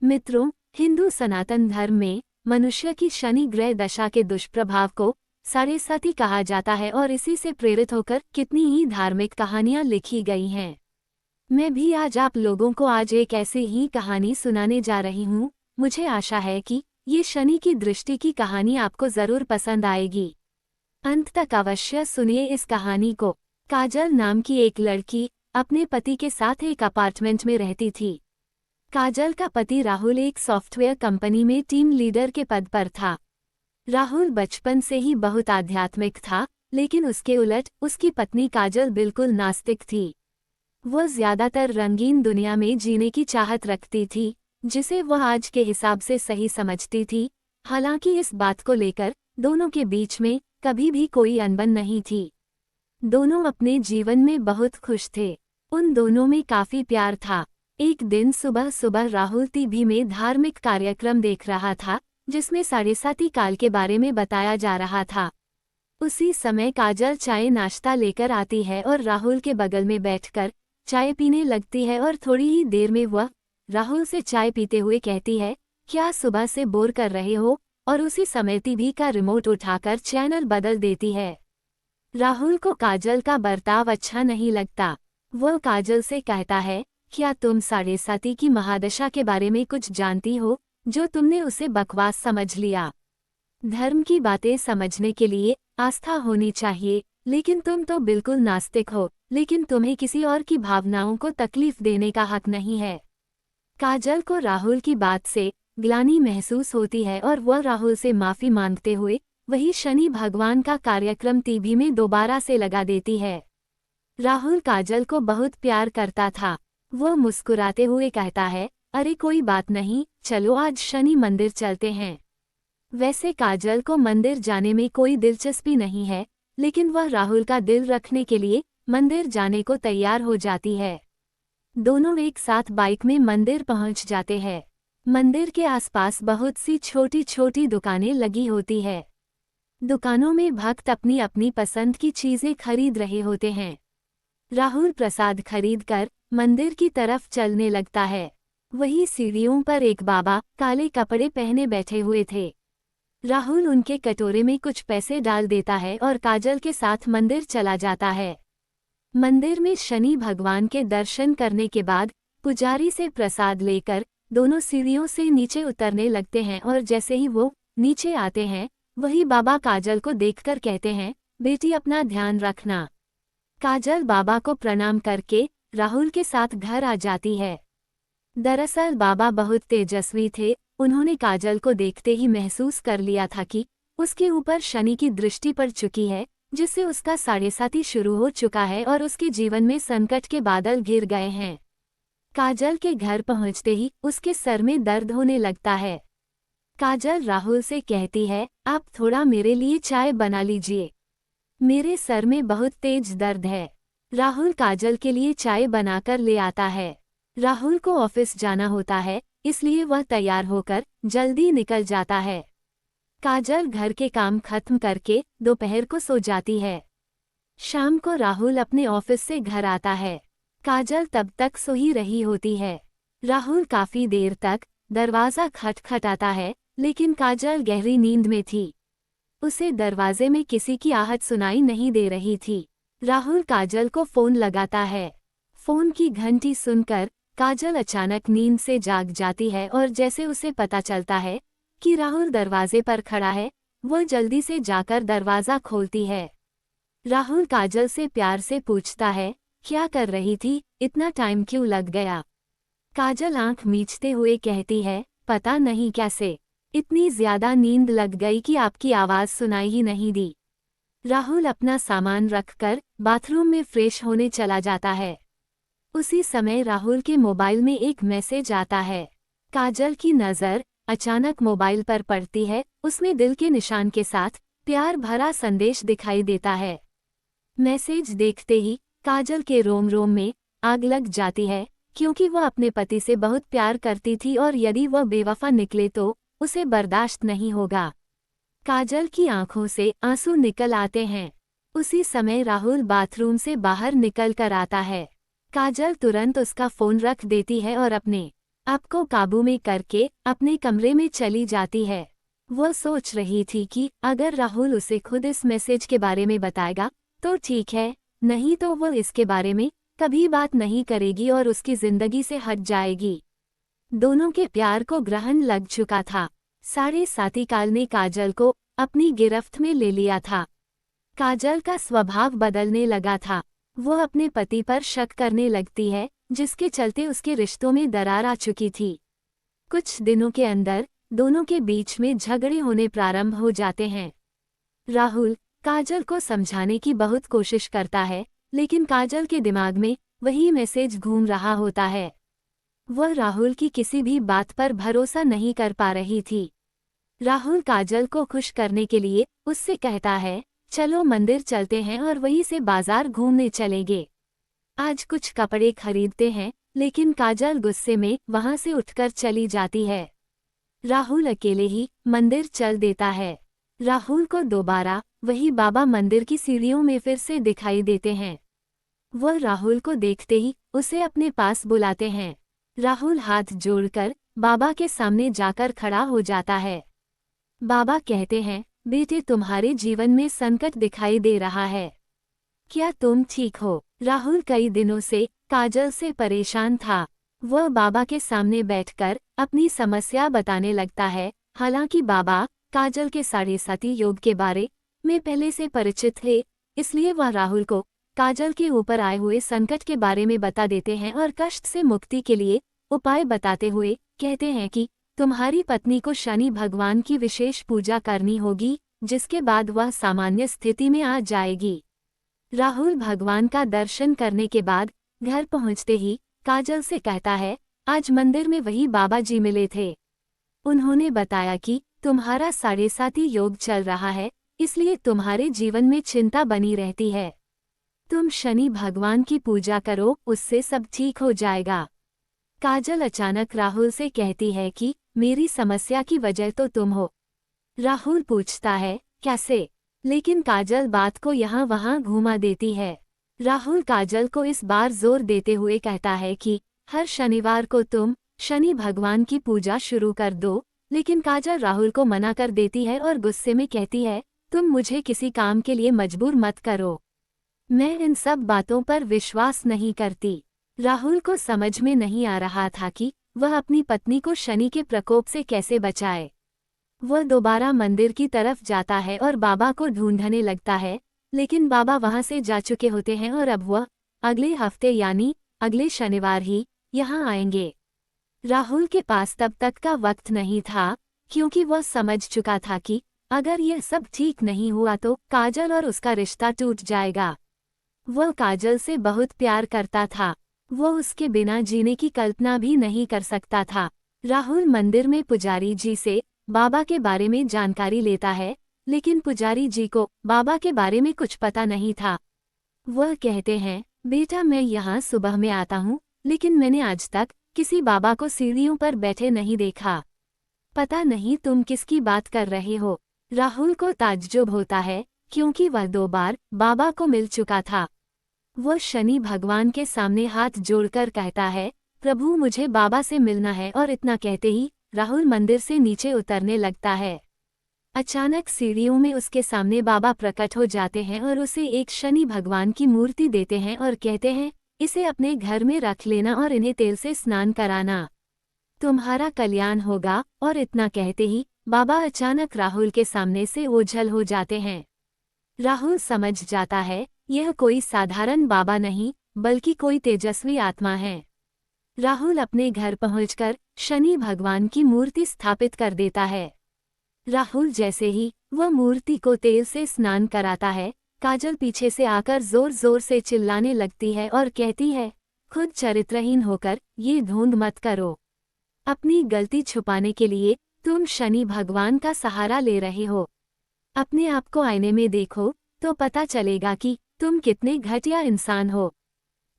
मित्रों, हिंदू सनातन धर्म में मनुष्य की शनि ग्रह दशा के दुष्प्रभाव को साढ़ेसाती कहा जाता है और इसी से प्रेरित होकर कितनी ही धार्मिक कहानियां लिखी गई हैं। मैं भी आज आप लोगों को आज एक ऐसी ही कहानी सुनाने जा रही हूँ। मुझे आशा है कि ये शनि की दृष्टि की कहानी आपको जरूर पसंद आएगी। अंत तक अवश्य सुनिए इस कहानी को। काजल नाम की एक लड़की अपने पति के साथ एक अपार्टमेंट में रहती थी। काजल का पति राहुल एक सॉफ्टवेयर कंपनी में टीम लीडर के पद पर था। राहुल बचपन से ही बहुत आध्यात्मिक था, लेकिन उसके उलट उसकी पत्नी काजल बिल्कुल नास्तिक थी। वह ज्यादातर रंगीन दुनिया में जीने की चाहत रखती थी, जिसे वह आज के हिसाब से सही समझती थी। हालांकि इस बात को लेकर दोनों के बीच में कभी भी कोई अनबन नहीं थी। दोनों अपने जीवन में बहुत खुश थे। उन दोनों में काफी प्यार था। एक दिन सुबह सुबह राहुल टीवी में धार्मिक कार्यक्रम देख रहा था, जिसमें साढ़ेसाती काल के बारे में बताया जा रहा था। उसी समय काजल चाय नाश्ता लेकर आती है और राहुल के बगल में बैठकर चाय पीने लगती है और थोड़ी ही देर में वह राहुल से चाय पीते हुए कहती है, क्या सुबह से बोर कर रहे हो? और उसी समय टीवी का रिमोट उठाकर चैनल बदल देती है। राहुल को काजल का बर्ताव अच्छा नहीं लगता। वह काजल से कहता है, क्या तुम साढ़ेसाती की महादशा के बारे में कुछ जानती हो, जो तुमने उसे बकवास समझ लिया? धर्म की बातें समझने के लिए आस्था होनी चाहिए, लेकिन तुम तो बिल्कुल नास्तिक हो। लेकिन तुम्हें किसी और की भावनाओं को तकलीफ देने का हक नहीं है। काजल को राहुल की बात से ग्लानि महसूस होती है और वह राहुल से माफी मांगते हुए वही शनि भगवान का कार्यक्रम टीवी में दोबारा से लगा देती है। राहुल काजल को बहुत प्यार करता था। वह मुस्कुराते हुए कहता है, अरे कोई बात नहीं, चलो आज शनि मंदिर चलते हैं। वैसे काजल को मंदिर जाने में कोई दिलचस्पी नहीं है, लेकिन वह राहुल का दिल रखने के लिए मंदिर जाने को तैयार हो जाती है। दोनों एक साथ बाइक में मंदिर पहुंच जाते हैं। मंदिर के आसपास बहुत सी छोटी छोटी दुकानें लगी होती है। दुकानों में भक्त अपनी अपनी पसंद की चीजें खरीद रहे होते हैं। राहुल प्रसाद खरीदकर मंदिर की तरफ चलने लगता है। वही सीढ़ियों पर एक बाबा काले कपड़े पहने बैठे हुए थे। राहुल उनके कटोरे में कुछ पैसे डाल देता है और काजल के साथ मंदिर चला जाता है। मंदिर में शनि भगवान के दर्शन करने के बाद पुजारी से प्रसाद लेकर दोनों सीढ़ियों से नीचे उतरने लगते हैं और जैसे ही वो नीचे आते हैं, वही बाबा काजल को देखकर कहते हैं, बेटी अपना ध्यान रखना। काजल बाबा को प्रणाम करके राहुल के साथ घर आ जाती है। दरअसल बाबा बहुत तेजस्वी थे। उन्होंने काजल को देखते ही महसूस कर लिया था कि उसके ऊपर शनि की दृष्टि पड़ चुकी है, जिससे उसका साढ़ेसाती शुरू हो चुका है और उसके जीवन में संकट के बादल घिर गए हैं। काजल के घर पहुंचते ही उसके सर में दर्द होने लगता है। काजल राहुल से कहती है, आप थोड़ा मेरे लिए चाय बना लीजिए, मेरे सर में बहुत तेज दर्द है। राहुल काजल के लिए चाय बनाकर ले आता है। राहुल को ऑफिस जाना होता है, इसलिए वह तैयार होकर जल्दी निकल जाता है। काजल घर के काम खत्म करके दोपहर को सो जाती है। शाम को राहुल अपने ऑफिस से घर आता है। काजल तब तक सो ही रही होती है। राहुल काफी देर तक दरवाजा खटखटाता है, लेकिन काजल गहरी नींद में थी। उसे दरवाजे में किसी की आहट सुनाई नहीं दे रही थी। राहुल काजल को फोन लगाता है। फोन की घंटी सुनकर काजल अचानक नींद से जाग जाती है और जैसे उसे पता चलता है कि राहुल दरवाजे पर खड़ा है, वह जल्दी से जाकर दरवाजा खोलती है। राहुल काजल से प्यार से पूछता है, क्या कर रही थी, इतना टाइम क्यों लग गया? काजल आंख मीचते हुए कहती है, पता नहीं कैसे इतनी ज्यादा नींद लग गई कि आपकी आवाज सुनाई ही नहीं दी। राहुल अपना सामान रखकर बाथरूम में फ्रेश होने चला जाता है। उसी समय राहुल के मोबाइल में एक मैसेज आता है। काजल की नज़र अचानक मोबाइल पर पड़ती है। उसमें दिल के निशान के साथ प्यार भरा संदेश दिखाई देता है। मैसेज देखते ही काजल के रोम रोम में आग लग जाती है, क्योंकि वह अपने पति से बहुत प्यार करती थी और यदि वह बेवफा निकले तो उसे बर्दाश्त नहीं होगा। काजल की आंखों से आंसू निकल आते हैं। उसी समय राहुल बाथरूम से बाहर निकल कर आता है। काजल तुरंत उसका फोन रख देती है और अपने आपको काबू में करके अपने कमरे में चली जाती है। वो सोच रही थी कि अगर राहुल उसे खुद इस मैसेज के बारे में बताएगा तो ठीक है, नहीं तो वो इसके बारे में कभी बात नहीं करेगी और उसकी जिंदगी से हट जाएगी। दोनों के प्यार को ग्रहण लग चुका था। साढ़े साथी काल ने काजल को अपनी गिरफ्त में ले लिया था। काजल का स्वभाव बदलने लगा था। वो अपने पति पर शक करने लगती है, जिसके चलते उसके रिश्तों में दरार आ चुकी थी। कुछ दिनों के अंदर दोनों के बीच में झगड़े होने प्रारंभ हो जाते हैं। राहुल काजल को समझाने की बहुत कोशिश करता है, लेकिन काजल के दिमाग में वही मैसेज घूम रहा होता है। वह राहुल की किसी भी बात पर भरोसा नहीं कर पा रही थी। राहुल काजल को खुश करने के लिए उससे कहता है, चलो मंदिर चलते हैं और वहीं से बाजार घूमने चलेंगे। आज कुछ कपड़े खरीदते हैं, लेकिन काजल गुस्से में वहां से उठकर चली जाती है। राहुल अकेले ही मंदिर चल देता है। राहुल को दोबारा वही बाबा मंदिर की सीढ़ियों में फिर से दिखाई देते हैं। वह राहुल को देखते ही उसे अपने पास बुलाते हैं। राहुल हाथ जोड़कर बाबा के सामने जाकर खड़ा हो जाता है। बाबा कहते हैं, बेटे तुम्हारे जीवन में संकट दिखाई दे रहा है। क्या तुम ठीक हो? राहुल कई दिनों से काजल से परेशान था। वह बाबा के सामने बैठकर अपनी समस्या बताने लगता है। हालांकि बाबा काजल के साढ़े साथी योग के बारे में पहले से परिचित थे, इसलिए वह राहुल को काजल के ऊपर आए हुए संकट के बारे में बता देते हैं और कष्ट से मुक्ति के लिए उपाय बताते हुए कहते हैं कि तुम्हारी पत्नी को शनि भगवान की विशेष पूजा करनी होगी, जिसके बाद वह सामान्य स्थिति में आ जाएगी। राहुल भगवान का दर्शन करने के बाद घर पहुंचते ही काजल से कहता है, आज मंदिर में वही बाबा जी मिले थे। उन्होंने बताया कि तुम्हारा साढ़े साथी योग चल रहा है, इसलिए तुम्हारे जीवन में चिंता बनी रहती है। तुम शनि भगवान की पूजा करो, उससे सब ठीक हो जाएगा। काजल अचानक राहुल से कहती है कि मेरी समस्या की वजह तो तुम हो। राहुल पूछता है, कैसे? लेकिन काजल बात को यहाँ वहाँ घुमा देती है। राहुल काजल को इस बार जोर देते हुए कहता है कि हर शनिवार को तुम शनि भगवान की पूजा शुरू कर दो, लेकिन काजल राहुल को मना कर देती है और गुस्से में कहती है, तुम मुझे किसी काम के लिए मजबूर मत करो। मैं इन सब बातों पर विश्वास नहीं करती। राहुल को समझ में नहीं आ रहा था कि वह अपनी पत्नी को शनि के प्रकोप से कैसे बचाए। वह दोबारा मंदिर की तरफ जाता है और बाबा को ढूंढने लगता है, लेकिन बाबा वहां से जा चुके होते हैं और अब वह अगले हफ्ते यानी अगले शनिवार ही यहाँ आएंगे। राहुल के पास तब तक का वक्त नहीं था, क्योंकि वह समझ चुका था कि अगर यह सब ठीक नहीं हुआ तो काजल और उसका रिश्ता टूट जाएगा। वह काजल से बहुत प्यार करता था। वह उसके बिना जीने की कल्पना भी नहीं कर सकता था। राहुल मंदिर में पुजारी जी से बाबा के बारे में जानकारी लेता है, लेकिन पुजारी जी को बाबा के बारे में कुछ पता नहीं था। वह कहते हैं, बेटा मैं यहाँ सुबह में आता हूँ, लेकिन मैंने आज तक किसी बाबा को सीढ़ियों पर बैठे नहीं देखा। पता नहीं तुम किसकी बात कर रहे हो। राहुल को ताज्जुब होता है, क्योंकि वह 2 बार बाबा को मिल चुका था। वह शनि भगवान के सामने हाथ जोड़कर कहता है, प्रभु मुझे बाबा से मिलना है, और इतना कहते ही राहुल मंदिर से नीचे उतरने लगता है। अचानक सीढ़ियों में उसके सामने बाबा प्रकट हो जाते हैं और उसे एक शनि भगवान की मूर्ति देते हैं और कहते हैं, इसे अपने घर में रख लेना और इन्हें तेल से स्नान कराना, तुम्हारा कल्याण होगा। और इतना कहते ही बाबा अचानक राहुल के सामने से ओझल हो जाते हैं। राहुल समझ जाता है यह कोई साधारण बाबा नहीं, बल्कि कोई तेजस्वी आत्मा है। राहुल अपने घर पहुंचकर शनि भगवान की मूर्ति स्थापित कर देता है। राहुल जैसे ही वह मूर्ति को तेल से स्नान कराता है, काजल पीछे से आकर जोर जोर से चिल्लाने लगती है और कहती है, खुद चरित्रहीन होकर ये ढोंग मत करो। अपनी गलती छुपाने के लिए तुम शनि भगवान का सहारा ले रहे हो। अपने आप को आईने में देखो तो पता चलेगा कि तुम कितने घटिया इंसान हो।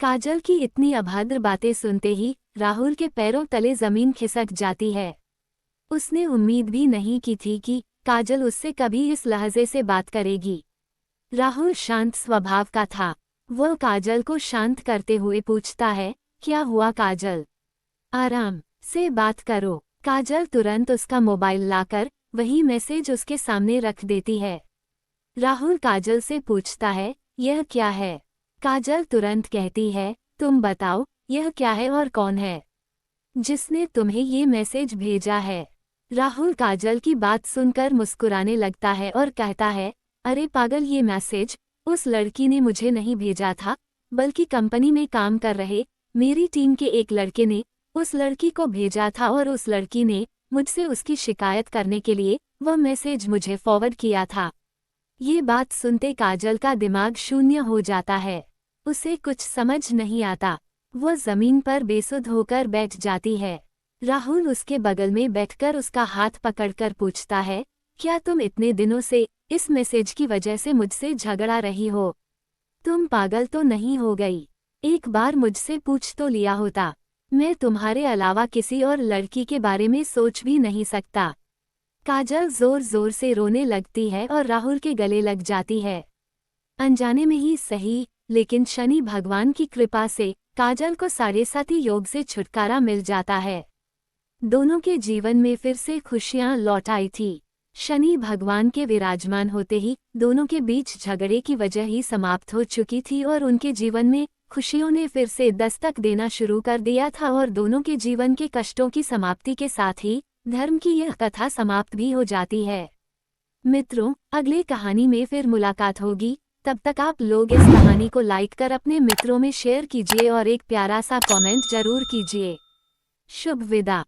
काजल की इतनी अभद्र बातें सुनते ही राहुल के पैरों तले जमीन खिसक जाती है। उसने उम्मीद भी नहीं की थी कि काजल उससे कभी इस लहजे से बात करेगी। राहुल शांत स्वभाव का था। वह काजल को शांत करते हुए पूछता है, क्या हुआ काजल? आराम से बात करो। काजल तुरंत उसका मोबाइल लाकर वही मैसेज उसके सामने रख देती है। राहुल काजल से पूछता है, यह क्या है? काजल तुरंत कहती है, तुम बताओ, यह क्या है और कौन है जिसने तुम्हें ये मैसेज भेजा है? राहुल काजल की बात सुनकर मुस्कुराने लगता है और कहता है, अरे पागल, ये मैसेज उस लड़की ने मुझे नहीं भेजा था, बल्कि कंपनी में काम कर रहे मेरी टीम के एक लड़के ने उस लड़की को भेजा था और उस लड़की ने मुझसे उसकी शिकायत करने के लिए वह मैसेज मुझे फॉरवर्ड किया था। ये बात सुनते काजल का दिमाग शून्य हो जाता है। उसे कुछ समझ नहीं आता। वह जमीन पर बेसुध होकर बैठ जाती है। राहुल उसके बगल में बैठकर उसका हाथ पकड़कर पूछता है, क्या तुम इतने दिनों से इस मैसेज की वजह से मुझसे झगड़ा रही हो? तुम पागल तो नहीं हो गई? एक बार मुझसे पूछ तो लिया होता। मैं तुम्हारे अलावा किसी और लड़की के बारे में सोच भी नहीं सकता। काजल जोर जोर से रोने लगती है और राहुल के गले लग जाती है। अनजाने में ही सही, लेकिन शनि भगवान की कृपा से काजल को साढ़ेसाती योग से छुटकारा मिल जाता है। दोनों के जीवन में फिर से खुशियां लौट आई थी। शनि भगवान के विराजमान होते ही दोनों के बीच झगड़े की वजह ही समाप्त हो चुकी थी और उनके जीवन में खुशियों ने फिर से दस्तक देना शुरू कर दिया था और दोनों के जीवन के कष्टों की समाप्ति के साथ ही धर्म की यह कथा समाप्त भी हो जाती है। मित्रों, अगली कहानी में फिर मुलाकात होगी। तब तक आप लोग इस कहानी को लाइक कर अपने मित्रों में शेयर कीजिए और एक प्यारा सा कमेंट जरूर कीजिए। शुभ विदा।